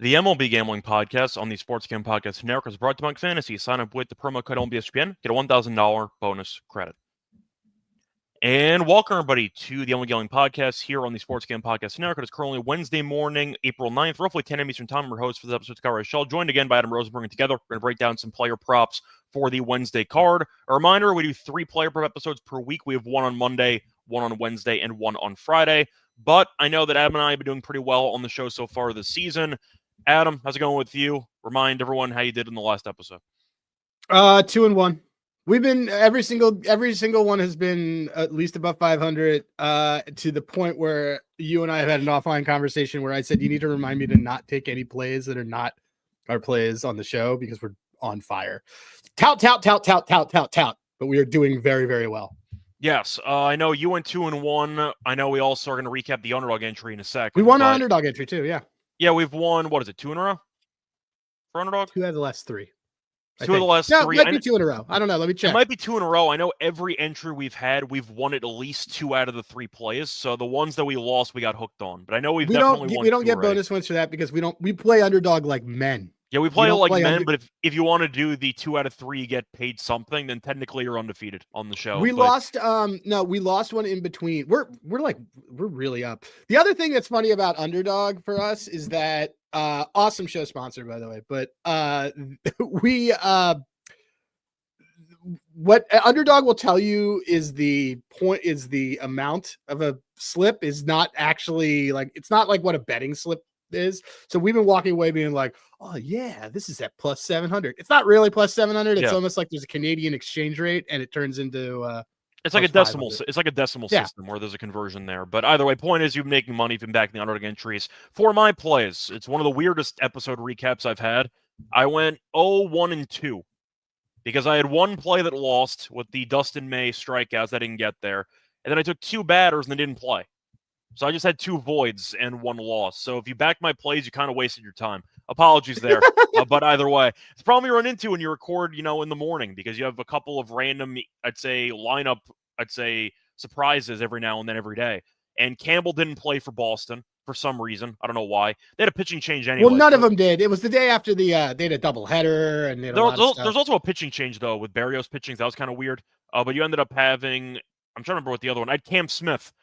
The MLB Gambling Podcast on the Sports Gambling Podcast Network is brought to you by Fantasy. Sign up with the promo code MLB SGPN, get a $1,000 bonus credit. And welcome, everybody, to the MLB Gambling Podcast here on the Sports Gambling Podcast Network. It is currently Wednesday morning, April 9th, roughly 10 a.m. Eastern Time. I'm your host for this episode, Scott Reichel, joined again by Adam Rosenberg. And together, we're going to break down some player props for the Wednesday card. A reminder, we do 3 player prop episodes per week. We have one on Monday, one on Wednesday, and one on Friday. But I know that Adam and I have been doing pretty well on the show so far this season. Adam, how's it going with you? Remind everyone how you did in the last episode. 2-1. We've been every single one has been at least above 500 to the point where you and I have had an offline conversation where I said you need to remind me to not take any plays that are not our plays on the show because we're on fire. Tout. But we are doing very, very well. Yes, I know you went 2-1. I know we also are going to recap the underdog entry in a sec. We won our underdog entry too, yeah. Yeah, we've won, what is it, 2 in a row for underdog? 2 out of the last 3. 2 of the last 3. No, it might be 2 in a row. I don't know. Let me check. It might be 2 in a row. I know every entry we've had, we've won at least 2 out of the 3 plays. So the ones that we lost, we got hooked on. But I know we don't get bonus points for that because we play underdog like men. Yeah, we play it like men, but if you want to do the 2 out of 3, you get paid something, then technically you're undefeated on the show. We lost one in between. We're really up. The other thing that's funny about underdog for us is that awesome show sponsor, by the way, but what underdog will tell you is the amount of a slip is not actually like, it's not like what a betting slip is. So we've been walking away being like, oh yeah, this is at plus 700. It's not really plus 700. It's almost like there's a Canadian exchange rate and it turns into it's like a decimal. It's like a decimal system where there's a conversion there. But either way, point is you're making money from back in the underdog entries. For my plays, it's one of the weirdest episode recaps I've had. I went 0-1-2 because I had one play that lost with the Dustin May strikeouts that didn't get there, and then I took 2 batters and they didn't play. So I just had 2 voids and 1 loss. So if you back my plays, you kind of wasted your time. Apologies there. But either way, it's the problem you run into when you record, in the morning because you have a couple of random, surprises every now and then every day. And Campbell didn't play for Boston for some reason. I don't know why. They had a pitching change anyway. Well, none of them did. It was the day after they had a doubleheader. And there's also a pitching change, though, with Barrios pitching. That was kind of weird. But you ended up having, I'm trying to remember what the other one, I had Cam Smith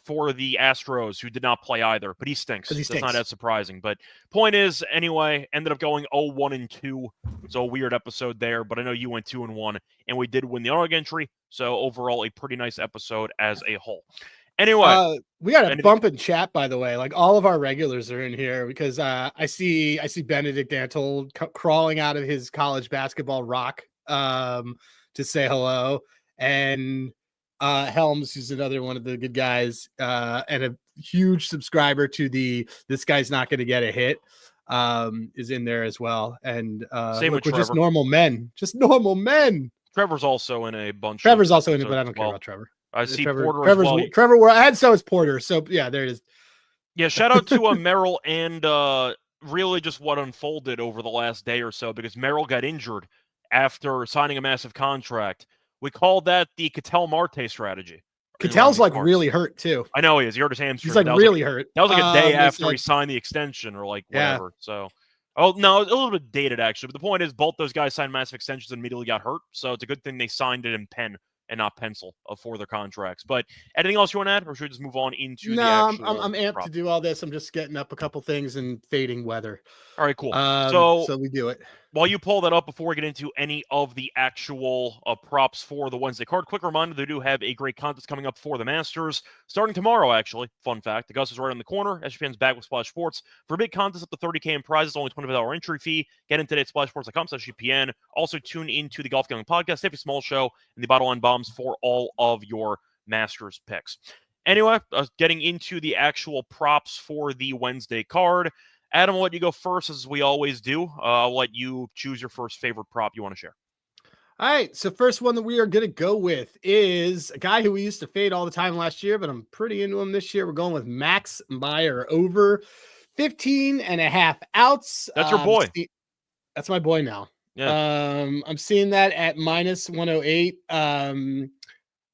for the Astros, who did not play either, but he stinks. That's not as surprising. But point is, anyway, ended up going 0-1-2. So a weird episode there, but I know you went 2-1, and we did win the underdog entry. So overall, a pretty nice episode as a whole. Anyway, we got a bump in chat, by the way. Like all of our regulars are in here because I see Benedict Antold crawling out of his college basketball rock to say hello, and Helms, who's another one of the good guys, and a huge subscriber to this guy's not going to get a hit, is in there as well. And same with Trevor. Just normal men. Trevor's also in a bunch. Trevor's also in it, but I don't care about Trevor. I see Porter as well. Trevor, and so is Porter. So yeah, there it is. Yeah, shout out to Merrill and really just what unfolded over the last day or so because Merrill got injured after signing a massive contract. We called that the Ketel Marte strategy. Ketel's really hurt too. I know he is. He hurt his hamstring. He's really hurt. That was like a day after he signed the extension or whatever. Yeah. So, a little bit dated actually. But the point is, both those guys signed massive extensions and immediately got hurt. So it's a good thing they signed it in pen and not pencil for their contracts. But anything else you want to add, or should we just move on into the actual I'm amped to do all this. I'm just getting up a couple things and fading weather. All right, cool. So we do it. While you pull that up before we get into any of the actual props for the Wednesday card, quick reminder, they do have a great contest coming up for the Masters, starting tomorrow, actually. Fun fact, Augusta's is right on the corner. SGPN's back with Splash Sports. For a big contest up to $30K in prizes, only $25 entry fee. Get in today at splashsports.com/SGPN. Also, tune into the Golf Gambling Podcast, Stevie Small Show, and the Bottle Line Bombs for all of your Masters picks. Anyway, getting into the actual props for the Wednesday card. Adam, I'll let you go first, as we always do. I'll let you choose your first favorite prop you want to share. All right, so first one that we are going to go with is a guy who we used to fade all the time last year, but I'm pretty into him this year. We're going with Max Meyer over 15.5 outs. That's your boy. That's my boy now. Yeah. I'm seeing that at minus 108.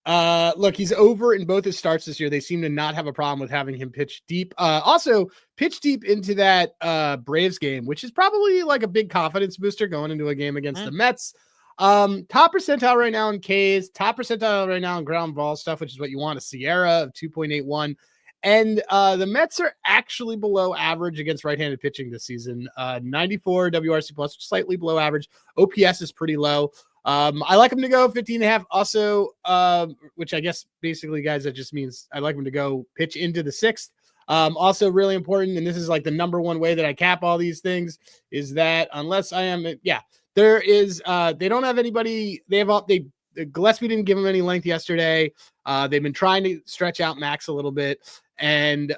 Look, he's over in both his starts this year. They seem to not have a problem with having him pitch deep. Also pitch deep into that Braves game, which is probably like a big confidence booster going into a game against the Mets. Top percentile right now in Ks, top percentile right now in ground ball stuff, which is what you want. A Sierra of 2.81. And the Mets are actually below average against right-handed pitching this season. 94 WRC plus, slightly below average. OPS is pretty low. I like him to go 15.5. Also, which I guess basically, guys, that just means I like him to go pitch into the sixth. Also really important, and this is like the number one way that I cap all these things, is that unless I am, there is, they don't have anybody. Gillespie didn't give him any length yesterday. They've been trying to stretch out Max a little bit, and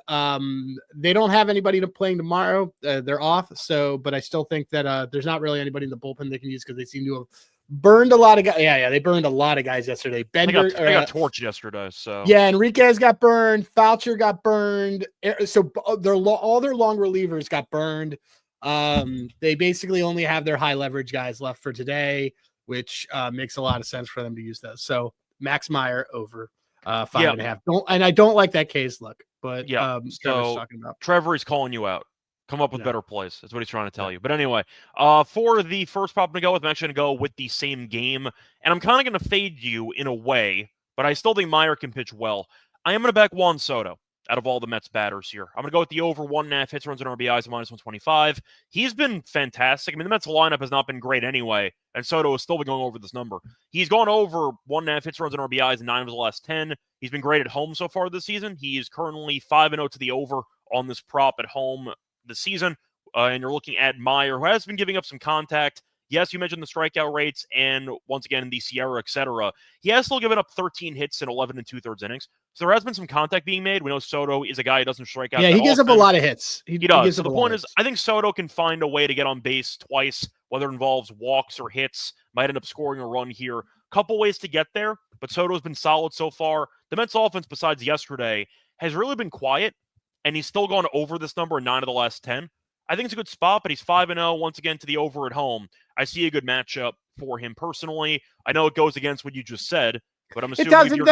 they don't have anybody playing tomorrow. They're off. So, but I still think that there's not really anybody in the bullpen they can use because they seem to have burned a lot of guys. Yeah, they burned a lot of guys yesterday. Bender, they got torched yesterday. So yeah, Enriquez got burned. Foucher got burned. So all their long relievers got burned. They basically only have their high leverage guys left for today, which makes a lot of sense for them to use those. So Max Meyer over 5.5. I don't like that case look, but so talking about. Trevor is calling you out. Come up with better plays. That's what he's trying to tell you. But anyway, for the first prop to go with, I'm actually going to go with the same game. And I'm kind of going to fade you in a way, but I still think Meyer can pitch well. I am going to back Juan Soto out of all the Mets batters here. I'm going to go with the over 1.5 hits, runs, and RBIs, minus 125. He's been fantastic. I mean, the Mets lineup has not been great anyway, and Soto has still been going over this number. He's gone over 1.5 hits, runs, and RBIs in 9 of his last 10. He's been great at home so far this season. He is currently 5-0 to the over on this prop at home this season, and you're looking at Meyer, who has been giving up some contact. Yes, you mentioned the strikeout rates, and once again, the Sierra, etc. He has still given up 13 hits in 11 2/3 innings. So there has been some contact being made. We know Soto is a guy who doesn't strike out. Yeah, he gives up a lot of hits. He does. So the point is, I think Soto can find a way to get on base twice, whether it involves walks or hits. Might end up scoring a run here. Couple ways to get there, but Soto's been solid so far. The Mets offense, besides yesterday, has really been quiet, and he's still gone over this number in 9 of the last 10. I think it's a good spot, but he's 5-0 once again to the over at home. I see a good matchup for him personally. I know it goes against what you just said, but I'm assuming it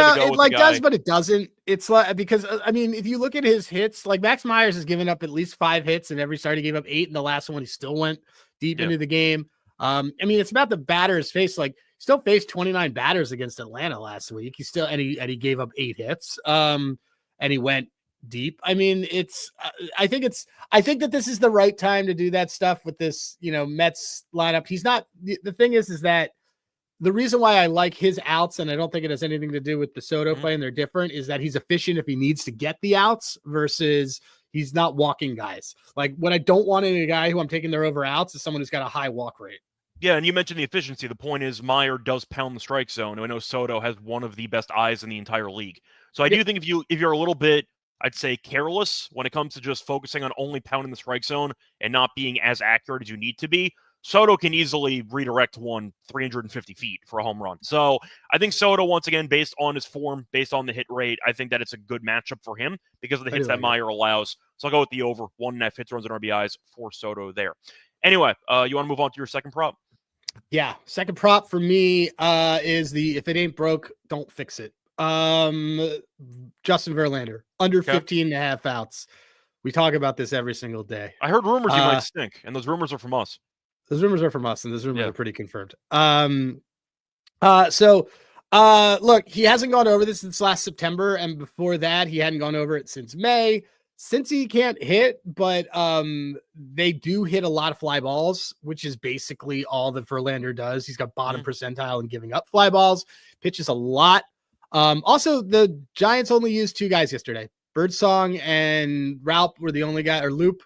does, but it doesn't. It's like, because I mean, if you look at his hits, like Max Myers has given up at least 5 hits, and every start he gave up 8, and the last one he still went deep into the game. I mean, it's about the batters face. Like, still faced 29 batters against Atlanta last week. He gave up 8 hits. And he went deep. I mean, I think that this is the right time to do that stuff with this, Mets lineup. He's not, the thing is that the reason why I like his outs, and I don't think it has anything to do with the Soto play, and they're different, is that he's efficient if he needs to get the outs versus he's not walking guys. Like, what I don't want in a guy who I'm taking their over outs is someone who's got a high walk rate. Yeah, and you mentioned the efficiency. The point is Meyer does pound the strike zone. I know Soto has one of the best eyes in the entire league. So I do think if you're a little bit, I'd say, careless when it comes to just focusing on only pounding the strike zone and not being as accurate as you need to be, Soto can easily redirect one 350 feet for a home run. So I think Soto, once again, based on his form, based on the hit rate, I think that it's a good matchup for him because of the hits that Meyer allows. So I'll go with the over 1.5 hits, runs, and RBIs for Soto there. Anyway, you want to move on to your second prop? Yeah, second prop for me is the if it ain't broke, don't fix it. Justin Verlander, under 15.5 outs. We talk about this every single day. I heard rumors he might stink, and those rumors are from us. Those rumors are from us, and those rumors are pretty confirmed. Look, he hasn't gone over this since last September, and before that, he hadn't gone over it since May. Since he can't hit, but they do hit a lot of fly balls, which is basically all that Verlander does. He's got bottom percentile in giving up fly balls, pitches a lot. Also, the Giants only used 2 guys yesterday. Birdsong and Ralph were the only guy, or Loop,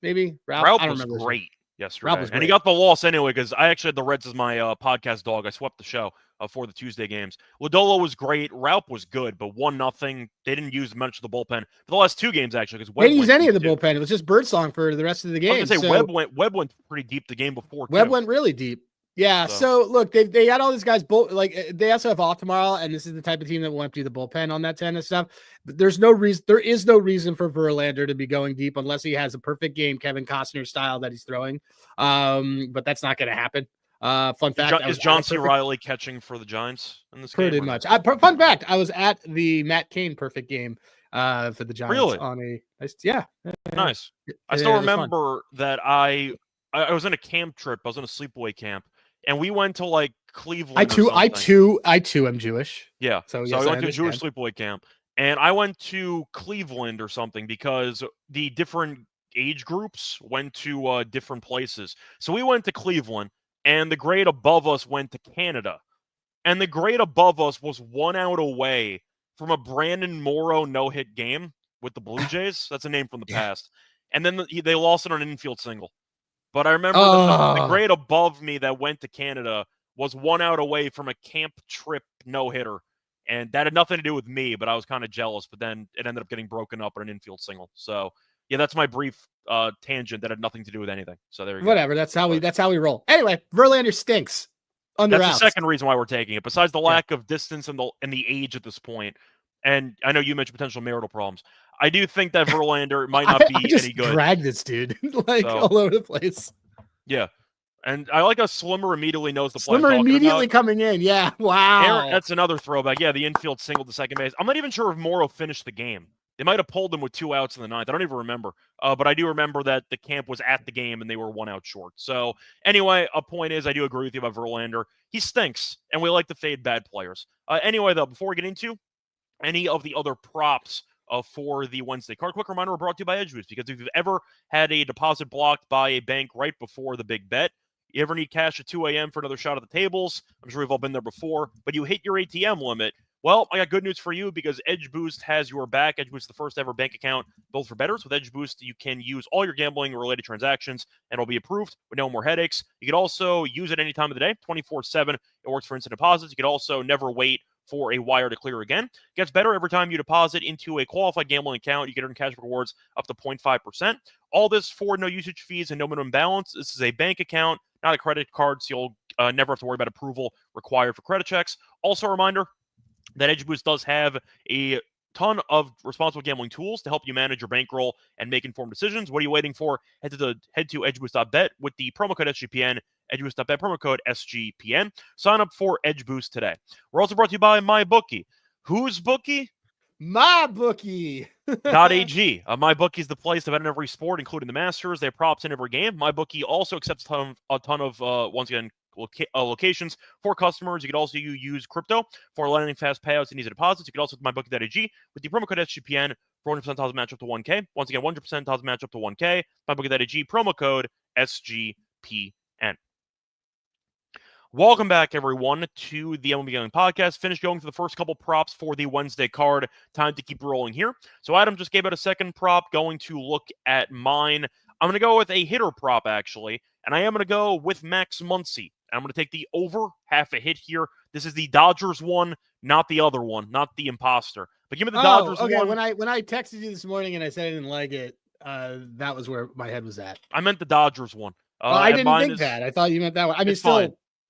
maybe? Ralph was great yesterday. And he got the loss anyway, because I actually had the Reds as my podcast dog. I swept the show for the Tuesday games. Lodolo was great. Ralph was good, but 1-0. They didn't use much of the bullpen for the last 2 games, actually. Because they didn't use any of the bullpen. It was just Birdsong for the rest of the game. I was going to say, Webb went pretty deep the game before, Webb went really deep. Yeah, so look, they got all these guys. They also have off tomorrow, and this is the type of team that will empty the bullpen on that 10 and stuff. But there is no reason for Verlander to be going deep unless he has a perfect game, Kevin Costner style, that he's throwing. But that's not going to happen. Fun fact: is John C. Reilly catching for the Giants in this pretty game? much. Fun fact: I was at the Matt Cain perfect game for the Giants. Really? On a nice. I still remember that I was in a camp trip. I was in a sleepaway camp, and we went to like Cleveland. I too am Jewish. Yeah. So I went to a Jewish sleepaway camp, and I went to Cleveland or something because the different age groups went to different places. So we went to Cleveland, and the grade above us went to Canada, and the grade above us was 1 out away from a Brandon Morrow no-hit game with the Blue Jays. That's a name from the past. And then they lost it on an infield single. But I remember the grade above me that went to Canada was 1 out away from a camp trip no-hitter. And that had nothing to do with me, but I was kind of jealous. But then it ended up getting broken up on an infield single. So, yeah, that's my brief tangent that had nothing to do with anything. So there you go. Whatever. That's how we roll. Anyway, Verlander stinks. That's the second reason why we're taking it. Besides the lack of distance and the age at this point, and I know you mentioned potential marital problems. I do think that Verlander might not be any good. Drag this dude all over the place. Yeah, and I like how Slimmer immediately knows the play. Slimmer immediately coming in. Yeah, wow. That's another throwback. Yeah, the infield single to second base. I'm not even sure if Morrow finished the game. They might have pulled him with 2 outs in the ninth. I don't even remember. But I do remember that the camp was at the game and they were 1 out short. So anyway, a point is I do agree with you about Verlander. He stinks, and we like to fade bad players. Anyway, though, before we get into any of the other props for the Wednesday card, quick reminder, we're brought to you by EdgeBoost, because if you've ever had a deposit blocked by a bank right before the big bet, you ever need cash at 2 a.m. for another shot at the tables, I'm sure we've all been there before, but you hit your ATM limit. Well, I got good news for you, because EdgeBoost has your back. EdgeBoost is the first ever bank account built for bettors. With EdgeBoost, you can use all your gambling-related transactions, and it'll be approved with no more headaches. You can also use it any time of the day, 24/7. It works for instant deposits. You can also never wait for a wire to clear again. It gets better every time you deposit into a qualified gambling account. You get earn cash rewards up to 0.5%. All this for no usage fees and no minimum balance. This is a bank account, not a credit card, so you'll never have to worry about approval required for credit checks. Also a reminder that EdgeBoost does have a ton of responsible gambling tools to help you manage your bankroll and make informed decisions. What are you waiting for? Head to edgeboost.bet with the promo code SGPN, edgeboost.bet, promo code SGPN. Sign up for EdgeBoost today. We're also brought to you by MyBookie. Whose bookie? MyBookie. .ag. MyBookie is the place to bet in every sport, including the Masters. They have props in every game. MyBookie also accepts a ton of once again, locations for customers. You can also use crypto for landing fast payouts and easy deposits. You can also MyBookie.ag with the promo code SGPN for 100% deposit match up to 1K. Once again, 100% deposit match up to 1K. MyBookie.ag, promo code SGPN. Welcome back, everyone, to the MLB Gambling Podcast. Finished going through the first couple props for the Wednesday card. Time to keep rolling here. So Adam just gave out a second prop. Going to look at mine. I'm going to go with a hitter prop, actually, and I am going to go with Max Muncy. I'm going to take the over half a hit here. This is the Dodgers one, not the other one, not the imposter. But give me the Dodgers one. When I texted you this morning and I said I didn't like it, that was where my head was at. I meant the Dodgers one. I didn't think that. I thought you meant that one. I mean,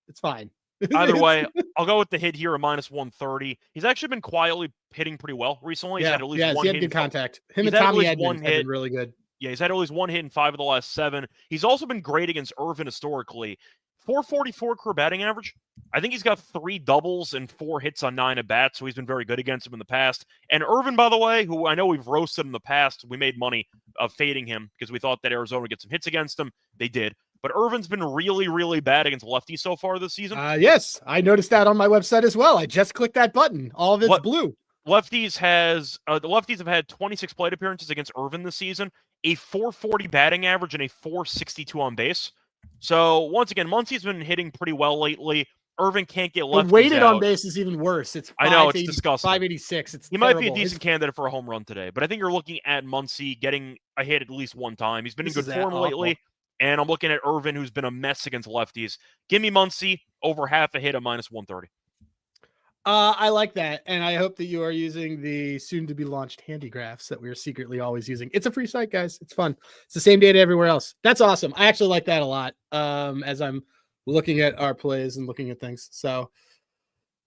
it's fine. Either way, I'll go with the hit here at -130. He's actually been quietly hitting pretty well recently. He's had at least one hit. He had good contact. Him and Tommy Edman have been really good. Yeah, he's had at least one hit in 5 of the last 7. He's also been great against Irvin historically. 444 career batting average. I think he's got 3 doubles and 4 hits on 9 at-bats, so he's been very good against him in the past. And Irvin, by the way, who I know we've roasted in the past, we made money of fading him because we thought that Arizona would get some hits against him. They did. But Irvin's been really, really bad against lefties so far this season. Yes, I noticed that on my website as well. I just clicked that button. All of it's blue. The lefties have had 26 plate appearances against Irvin this season, a 440 batting average and a 462 on base. So once again, Muncy's been hitting pretty well lately. Irvin can't get lefties. The weighted on base is even worse. It's I know, it's disgusting. 586. He might be a decent candidate for a home run today, but I think you're looking at Muncy getting a hit at least one time. He's been in good form lately. And I'm looking at Irvin, who's been a mess against lefties. Give me Muncy over half a hit at -130. I like that. And I hope that you are using the soon-to-be launched handigraphs that we are secretly always using. It's a free site, guys. It's fun. It's the same data everywhere else. That's awesome. I actually like that a lot as I'm looking at our plays and looking at things. So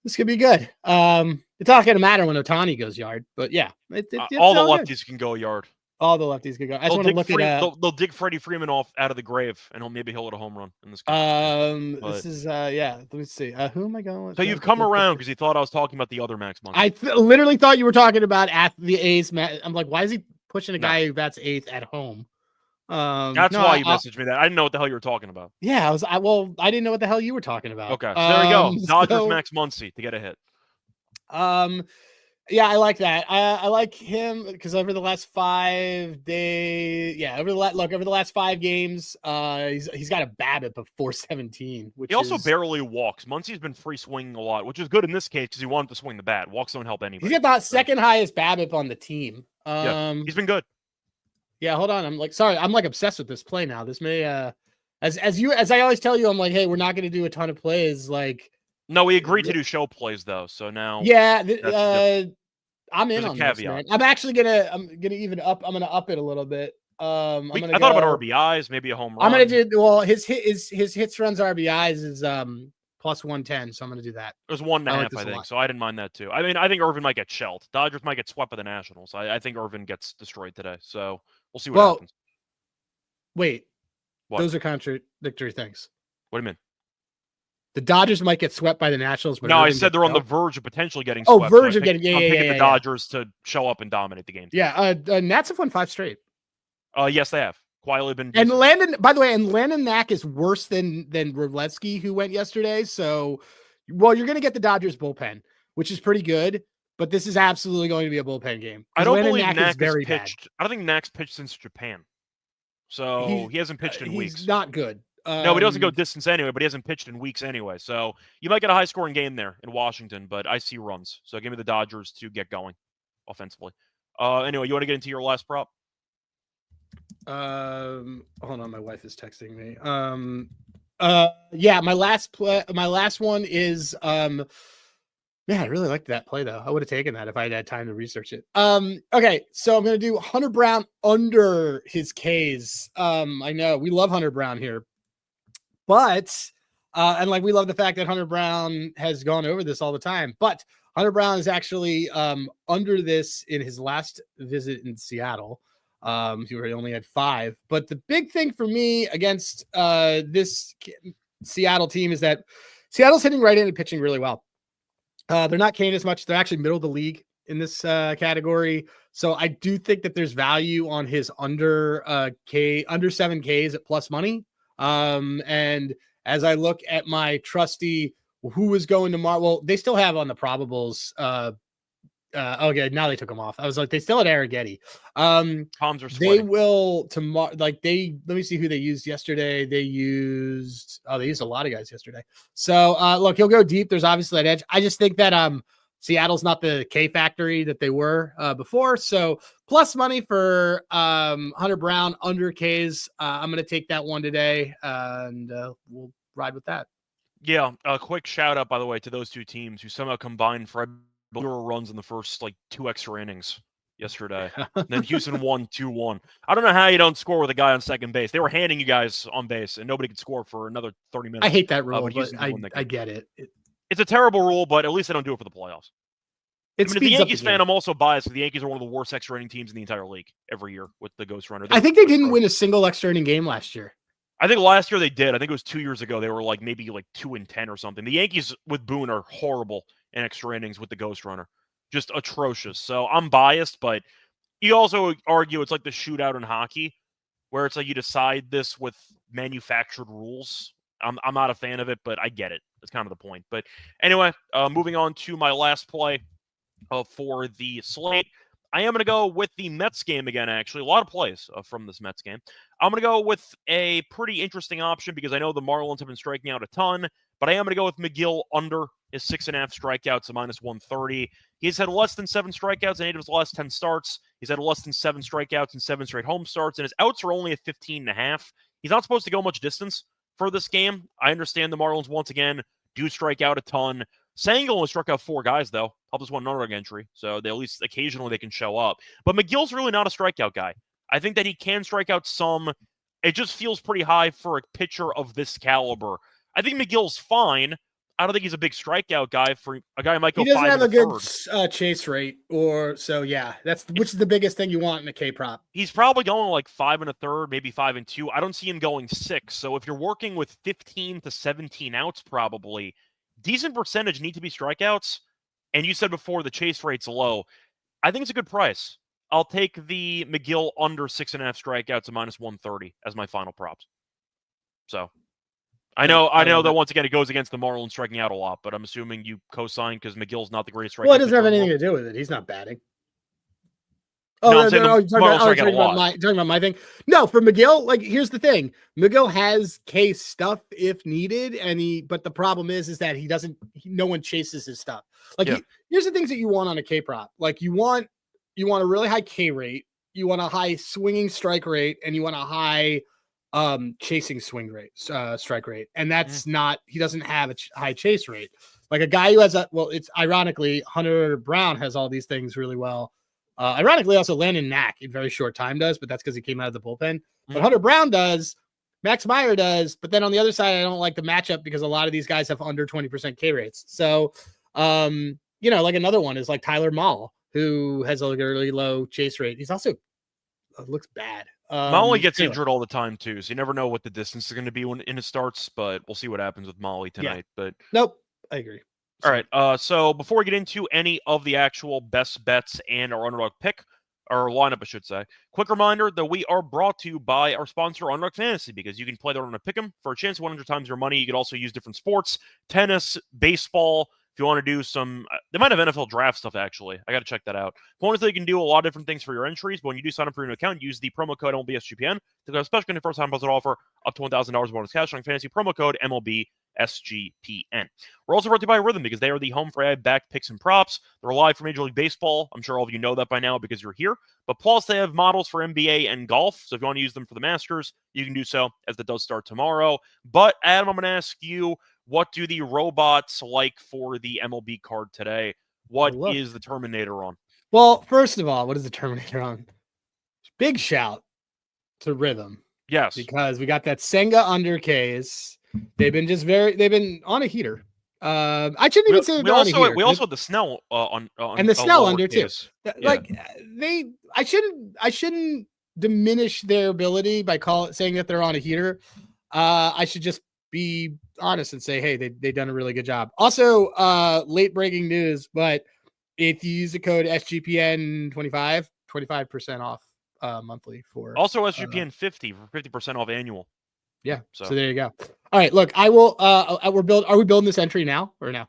this could be good. It's not going to matter when Ohtani goes yard. But yeah. All the lefties can go yard. All the lefties could go. I just want to look at. They'll dig Freddie Freeman off out of the grave, and maybe he'll hit a home run in this game. This is yeah. Let me see. Who am I going with? So you've come around because you thought I was talking about the other Max Muncy. I literally thought you were talking about at the A's. I'm like, why is he pushing a guy who bats 8th at home? That's why you messaged me that. I didn't know what the hell you were talking about. Yeah, I didn't know what the hell you were talking about. Okay, so there you go. Dodgers Max Muncy to get a hit. Yeah, I like that. I like him because over the last 5 days, over the last 5 games, he's got a BABIP of 417. Which he also barely walks. Muncy's been free swinging a lot, which is good in this case because he wanted to swing the bat. Walks don't help anybody. He's got the second highest BABIP on the team. He's been good. Yeah, hold on. I'm like obsessed with this play now. This may as I always tell you, I'm like, hey, we're not going to do a ton of plays. Like, no, we agreed to do show plays though. So now, I'm in on this, man. I'm actually gonna up it a little bit. I thought about RBIs, maybe a home run. I'm gonna do his hits, runs, RBIs is plus 110, so I'm gonna do that. It was 1.5, I think. So I didn't mind that too. I mean, I think Irvin might get shelled. Dodgers might get swept by the Nationals. I think Irvin gets destroyed today. So we'll see what happens. Wait, those are contradictory things. What do you mean? The Dodgers might get swept by the Nationals. But no, I said they're on the verge of potentially getting swept. Oh, verge of getting. I'm picking the Dodgers to show up and dominate the game. Yeah, Nats have won 5 straight. Yes, they have quietly been. And Landon, by the way, Landon Knack is worse than Ruletsky, who went yesterday. So, you're going to get the Dodgers bullpen, which is pretty good. But this is absolutely going to be a bullpen game. I don't believe Knack is very pitched. I don't think Knack's pitched since Japan, so he hasn't pitched in weeks. He's not good. No, he doesn't go distance anyway, but he hasn't pitched in weeks anyway. So you might get a high-scoring game there in Washington, but I see runs. So give me the Dodgers to get going offensively. Anyway, you want to get into your last prop? Hold on, my wife is texting me. My last one is man, I really liked that play though. I would have taken that if I had time to research it. Okay, so I'm gonna do Hunter Brown under his Ks. I know we love Hunter Brown here. But, and like, we love the fact that Hunter Brown has gone over this all the time, but Hunter Brown is actually under this in his last visit in Seattle. He only had 5, but the big thing for me against this Seattle team is that Seattle's hitting right-handed pitching really well. They're not Kane as much. They're actually middle of the league in this category. So I do think that there's value on his under 7 Ks at plus money. And as I look at my trusty, who is going tomorrow? Well, they still have on the probables. Okay, now they took them off. I was like, they still had Arrighetti. Palms are sweating. They will tomorrow. Like let me see who they used yesterday. They used a lot of guys yesterday. So look, he'll go deep. There's obviously that edge. I just think that Seattle's not the K factory that they were before. So plus money for Hunter Brown under Ks. I'm going to take that one today, and we'll ride with that. Yeah, a quick shout out, by the way, to those two teams who somehow combined for runs in the first 2 extra innings yesterday. Then Houston won 2-1. I don't know how you don't score with a guy on second base. They were handing you guys on base, and nobody could score for another 30 minutes. I hate that rule, but I get it. It's a terrible rule, but at least they don't do it for the playoffs. As a Yankees fan, I'm also biased. The Yankees are one of the worst extra inning teams in the entire league every year with the Ghost Runner. I think they didn't win a single extra inning game last year. I think last year they did. I think it was 2 years ago. They were maybe 2-10 or something. The Yankees with Boone are horrible in extra innings with the Ghost Runner. Just atrocious. So I'm biased, but you also argue it's like the shootout in hockey, where it's you decide this with manufactured rules. I'm not a fan of it, but I get it. That's kind of the point. But anyway, moving on to my last play for the slate. I am going to go with the Mets game again, actually. A lot of plays from this Mets game. I'm going to go with a pretty interesting option because I know the Marlins have been striking out a ton, but I am going to go with McGill under his 6.5 strikeouts to minus 130. He's had less than 7 strikeouts in 8 of his last 10 starts. He's had less than 7 strikeouts in 7 straight home starts, and his outs are only at 15.5. He's not supposed to go much distance for this game. I understand the Marlins, once again, do strike out a ton. Sangl only struck out 4 guys, though. Helped us one non-run entry, so they at least occasionally they can show up. But McGill's really not a strikeout guy. I think that he can strike out some. It just feels pretty high for a pitcher of this caliber. I think McGill's fine. I don't think he's a big strikeout guy. For a guy who might go He doesn't 5 have and a good third. chase rate, which is the biggest thing you want in a K prop. He's probably going like 5 and a third, maybe 5 and 2. I don't see him going 6. So if you're working with 15 to 17 outs, probably decent percentage need to be strikeouts. And you said before the chase rate's low. I think it's a good price. I'll take the McGill under 6.5 strikeouts at -130 as my final props. So I know that once again it goes against the Marlins striking out a lot, but I'm assuming you co-sign because McGill's not the greatest strikeout. Well, it doesn't have anything to do with it. He's not batting. Oh, no, I'm saying the Marlins strike out a lot. Talking about my thing. No, for McGill, like here's the thing: McGill has case stuff if needed, but the problem is that no one chases his stuff. Like here's the things that you want on a K prop. Like you want a really high K rate, you want a high swinging strike rate, and you want a high chasing strike rate. And that's not, he doesn't have a high chase rate. Like a guy who has it's ironically, Hunter Brown has all these things really well. Ironically, also Landon Knack in very short time does, but that's because he came out of the bullpen. But Hunter Brown does, Max Meyer does, but then on the other side, I don't like the matchup because a lot of these guys have under 20% K rates. So, like another one is like Tyler Mahle, who has a really low chase rate. He's also looks bad. Mahle gets injured all the time too, so you never know what the distance is going to be when it starts. But we'll see what happens with Mahle tonight. Yeah. But nope, I agree. All right. So before we get into any of the actual best bets and our underdog pick, or lineup, I should say, quick reminder that we are brought to you by our sponsor, Underdog Fantasy, because you can play there on a pick'em for a chance of 100 times your money. You could also use different sports, tennis, baseball. If you want to do some, they might have NFL draft stuff, actually. I got to check that out. Bonus that you can do a lot of different things for your entries, but when you do sign up for your new account, use the promo code MLB SGPN to get a special first-time deposit offer up to $1,000 bonus cash on fantasy. Promo code MLB SGPN. We're also brought to you by Rhythm because they are the home for ad-backed picks and props. They're live for Major League Baseball. I'm sure all of you know that by now because you're here. But plus, they have models for NBA and golf. So if you want to use them for the Masters, you can do so as that does start tomorrow. But Adam, I'm going to ask you, what do the robots like for the MLB card today? What is the Terminator on? Well, first of all, what is the Terminator on? Big shout to Rhythm. Yes. Because we got that Senga under Ks. They've been on a heater. I shouldn't even say we also had the Snell on and the Snell under too. Like yeah. I shouldn't diminish their ability by saying that they're on a heater. I should just be honest and say, hey, they've done a really good job. Also, late breaking news, but if you use the code SGPN 25% off monthly for also SGPN 50 for 50% off annual. Yeah. So there you go. All right. Look, I will. Are we building this entry now or no?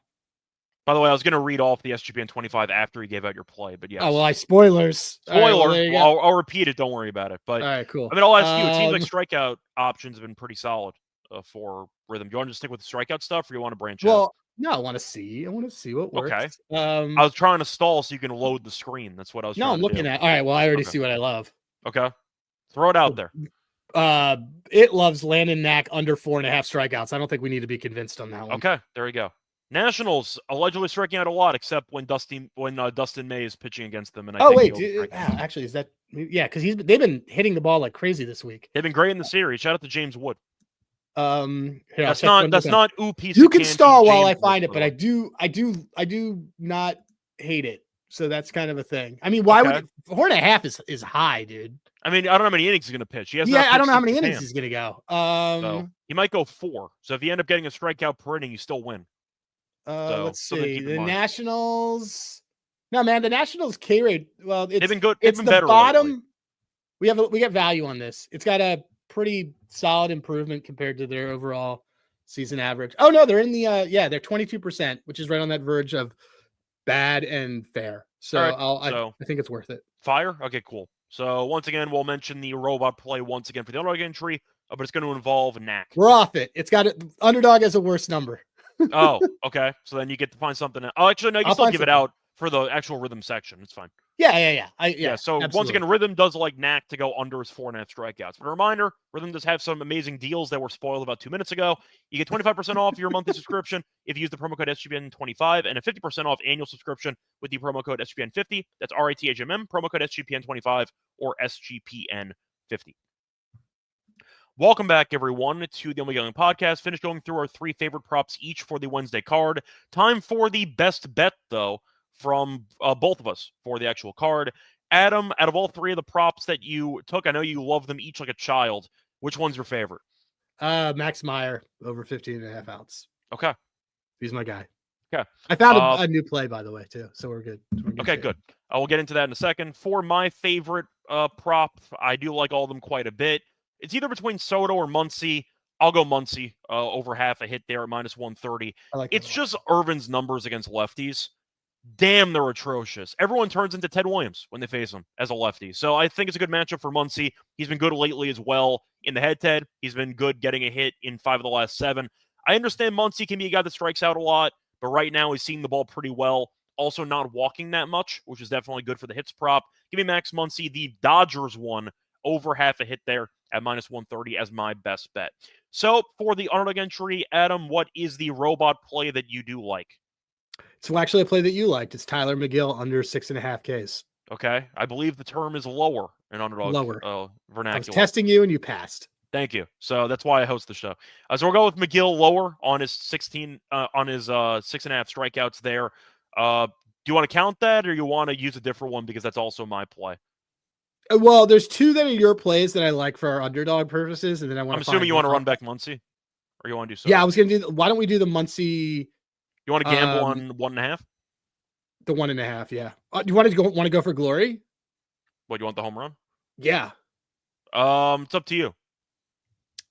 By the way, I was going to read off the SGPN 25 after you gave out your play, but yes. Oh well, spoilers. Spoiler. Right, I'll repeat it. Don't worry about it. But all right, cool. I mean, I'll ask you. It seems like strikeout options have been pretty solid for Rhythm. Do you want to just stick with the strikeout stuff, or you want to branch out? No, I want to see what works. Okay. I was trying to stall so you can load the screen. That's what I was. No, I'm looking at. All right. Well, I already see what I love. Okay. Throw it out there. It loves Landon Knack under 4.5 strikeouts. I don't think we need to be convinced on that one. Okay, there we go. Nationals allegedly striking out a lot, except when Dustin May is pitching against them. And actually, is that because they've been hitting the ball like crazy this week. They've been great in the series. Shout out to James Wood. That's not piece. You can stall while I find it, but I do not hate it. So that's kind of a thing. I mean, why would 4.5 is high, dude? I mean, I don't know how many innings he's going to pitch. I don't know how many innings he's going to go. So he might go 4. So if you end up getting a strikeout per inning, you still win. Let's see. The Nationals. No, man, the Nationals K rate. Well, they've been good. It's the better bottom. Lately. We get value on this. It's got a pretty solid improvement compared to their overall season average. Oh no, they're in the they're 22%, which is right on that verge of bad and fair. So I think it's worth it. Fire. Okay, cool. So once again, we'll mention the robot play once again for the underdog entry, but it's going to involve Knack. We're off it. It's got underdog as a worse number. Oh, okay. So then you get to find something. Oh, actually, no, you can still give it out for the actual Rhythm section. It's fine. Yeah. So absolutely. Once again, Rhythm does like Knack to go under his 4.5 strikeouts. But a reminder, Rhythm does have some amazing deals that were spoiled about 2 minutes ago. You get 25% off your monthly subscription if you use the promo code SGPN25 and a 50% off annual subscription with the promo code SGPN50. That's RITHMM, promo code SGPN25 or SGPN50. Welcome back, everyone, to the MLB Gambling Podcast. Finished going through our 3 favorite props each for the Wednesday card. Time for the best bet, though, from both of us for the actual card. Adam, out of all 3 of the props that you took, I know you love them each like a child. Which one's your favorite? Max Meyer over 15.5 outs. Okay. He's my guy. Okay. I found a new play, by the way, too. So we're good. Okay, good. I will get into that in a second. For my favorite prop, I do like all of them quite a bit. It's either between Soto or Muncy. I'll go Muncy over half a hit there at minus 130. It's just Irvin's numbers against lefties. Damn, they're atrocious. Everyone turns into Ted Williams when they face him as a lefty. So I think it's a good matchup for Muncy. He's been good lately as well in the head-to-head. He's been good getting a hit in 5 of the last 7. I understand Muncy can be a guy that strikes out a lot, but right now he's seeing the ball pretty well. Also not walking that much, which is definitely good for the hits prop. Give me Max Muncy, the Dodgers one, over half a hit there at minus 130 as my best bet. So for the underdog entry, Adam, what is the robot play that you do like? It's actually a play that you liked. It's Tyler McGill under 6.5 Ks. Okay. I believe the term is lower in underdog vernacular. I was testing you and you passed. Thank you. So that's why I host the show. So we'll go with McGill lower on his 6.5 strikeouts there. Do you want to count that, or you want to use a different one because that's also my play? Well, there's 2 that are your plays that I like for our underdog purposes, and then I'm assuming you want to run back Muncy, or you want to do so? Yeah, I was going to do. Why don't we do the Muncy? You want to gamble on 1.5? The 1.5, yeah. Do you want to go for glory? What, you want the home run? Yeah. It's up to you.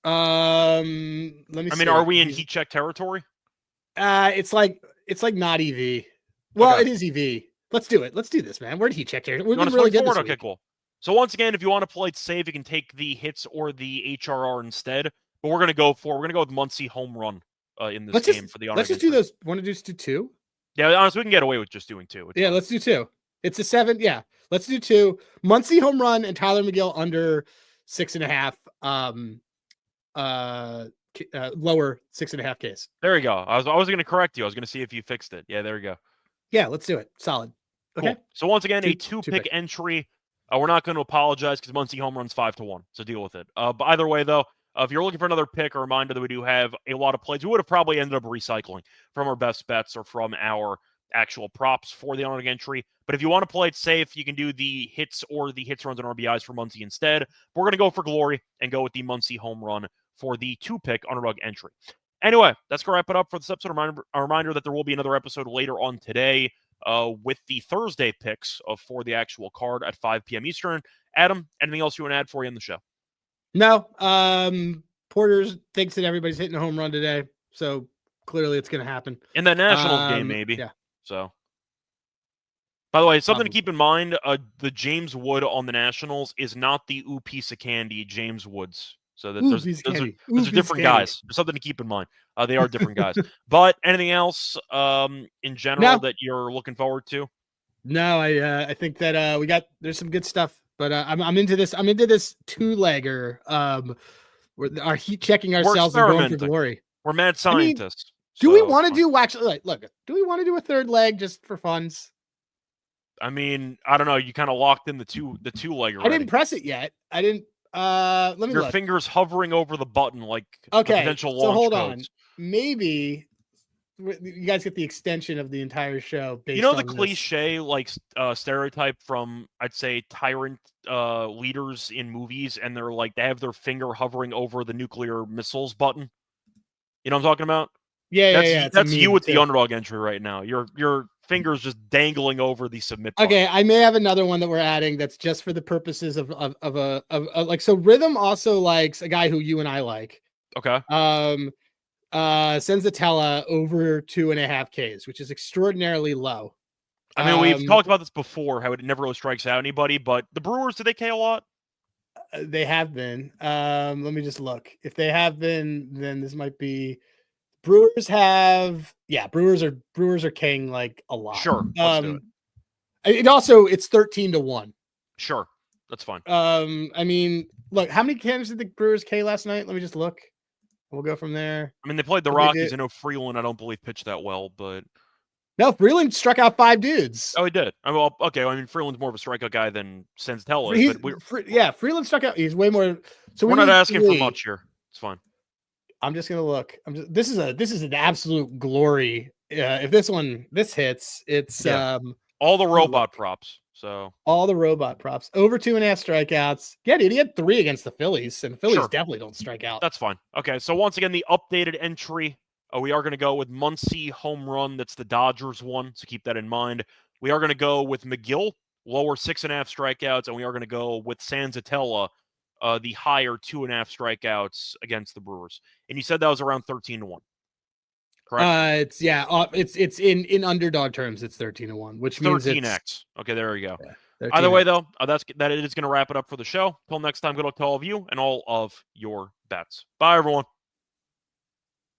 Let me. I mean, are we in heat check territory? It's like not EV. Well, okay. It is EV. Let's do it. Let's do this, man. We're in heat check territory. We're really good this week. Okay, cool. So once again, if you want to play it safe, you can take the hits or the HRR instead. But we're gonna go with Muncy home run in this game for the. Let's just do those. Want to do 2? Yeah, honestly, we can get away with just doing 2. Yeah, let's do 2. It's a 7. Yeah, let's do 2. Muncy home run and Tyler McGill under 6.5. Lower 6.5 Ks. There you go. I was going to correct you. I was going to see if you fixed it. Yeah, there you go. Yeah, let's do it. Solid. Okay. Cool. So once again, a 2-pick entry. We're not going to apologize because Muncy home runs 5-1. So deal with it. But either way, though, if you're looking for another pick, a reminder that we do have a lot of plays. We would have probably ended up recycling from our best bets or from our actual props for the underdog entry. But if you want to play it safe, you can do the hits or the hits, runs, and RBIs for Muncy instead. But we're going to go for glory and go with the Muncy home run for the 2-pick underdog entry. Anyway, that's going to wrap it up for this episode. A reminder that there will be another episode later on today with the Thursday picks for the actual card at 5 p.m. Eastern. Adam, anything else you want to add for you in the show? No. Porter thinks that everybody's hitting a home run today, so clearly it's going to happen. In that Nationals game, maybe. Yeah. So, by the way, something to keep in mind, the James Wood on the Nationals is not the ooh piece of candy James Woods. So those are different guys. There's something to keep in mind. They are different guys. But anything else in general that you're looking forward to? No, I think that there's some good stuff. But I'm into this. I'm into this 2-legger. We're heat checking ourselves and going for glory. We're mad scientists. Do we want to do actually? Look, do we want to do a 3rd leg just for funs? I mean, I don't know. You kind of locked in the 2-legger. I didn't press it yet. I didn't. Let me. Your fingers hovering over the button like potential launch so hold codes. On. Maybe you guys get the extension of the entire show. Based on the cliche stereotype from I'd say tyrant leaders in movies, and they're like they have their finger hovering over the nuclear missiles button. You know what I'm talking about? Yeah, that's you with the underdog entry right now. Your fingers just dangling over the submit button. Okay, I may have another one that we're adding that's just for the purposes of like so. Rhythm also likes a guy who you and I like. Okay. Senzatella over 2.5 Ks, which is extraordinarily low. I mean, we've talked about this before, how it never really strikes out anybody, but the Brewers, do they K a lot? They have been. Let me just look. If they have been, then this might be. Brewers are K'ing like a lot. Sure. Let's do it. It's 13-1. Sure. That's fine. I mean, look, how many games did the Brewers K last night? Let me just look. We'll go from there. I mean, they played the Rockies. I know Freeland, I don't believe, pitched that well, but No, Freeland struck out 5 dudes. Oh, he did. Freeland's more of a strikeout guy than Senzatella is, but Freeland struck out. He's way more. So we're not asking for much here. It's fine. I'm just gonna look. This is an absolute glory. If this hits, it's all the robot props. So all the robot props over 2.5 strikeouts. Yeah, dude, he had 3 against the Phillies, and the Phillies definitely don't strike out. That's fine. Okay, so once again, the updated entry. We are going to go with Muncy home run. That's the Dodgers one, so keep that in mind. We are going to go with McGill, lower 6.5 strikeouts, and we are going to go with Senzatella, the higher 2.5 strikeouts against the Brewers. And you said that was around 13-1, correct? It's in underdog terms, it's 13-1, which means 13x. Okay, there we go. Yeah, either way, though, that is going to wrap it up for the show. Till next time, good luck to all of you and all of your bets. Bye, everyone.